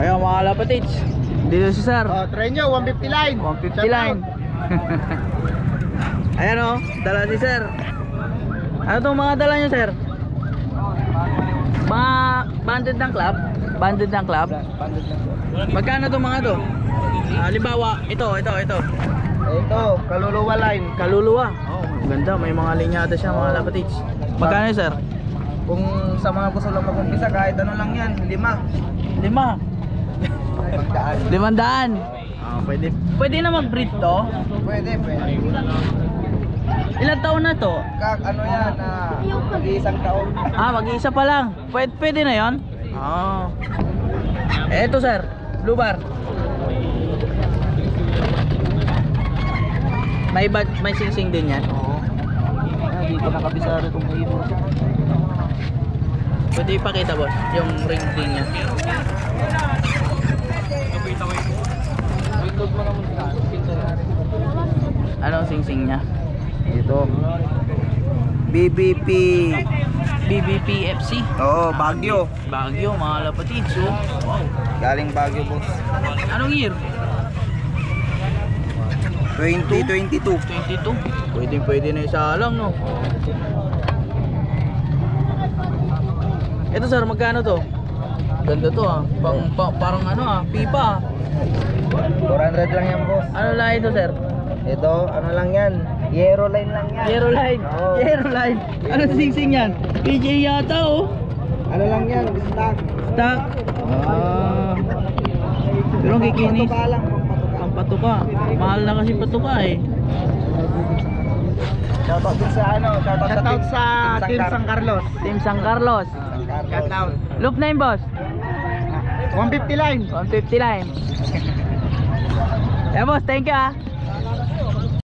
Ayun mga kalapatids, dito si sir. Try nyo, 150 line. 150 line. Ayan o, dala si sir. Ano itong mga dala nyo sir? Mga banded ng club? Banded ng club? Magkano itong mga to? Halimbawa, ito. Ito, kaluluwa line. Kaluluwa. Oh, ganda, may mga linyada siya mga kalapatids. Magkano yun, sir? Kung sa mga gusto lang mag-umpisa, kahit ano lang yan, 5. 500. Pwede na mag-breed to? Pwede. Ilang taon na to? Ano yan, mag-iisang taon. Mag-iisa pa lang. Pwede na yon? Eto sir, blue bar. May sing-sing din yan? Oo. Dito nakabisado itong hero. Pwede ipakita boss, yung ring din niya. Anong sing-sing niya? Ito. BBP FC. Oo, Baguio. Baguio, mga kalapatids. Oh. Wow. Galing Baguio, boss. Anong year? 2022. 22. Pwede na isa lang, no? Ito sir, magkano to? Ganda to parang pipa. 400 lang yan, boss. Ano lang ito sir? Ito, ano lang yan? Yero line lang yan. Yellow line. Oo. Yellow line. Ano sing-sing yan? PJ yata oh. Ano lang yan? Stock. Stock. Pero ang kikinis. Patuka lang. Pampatuka. Mahal na kasi patuka eh. Shoutout din sa Shoutout sa Team San Carlos. Team San Carlos. Shoutout. Loop name boss. 150 line. 150 line. Yeah boss, thank you ah.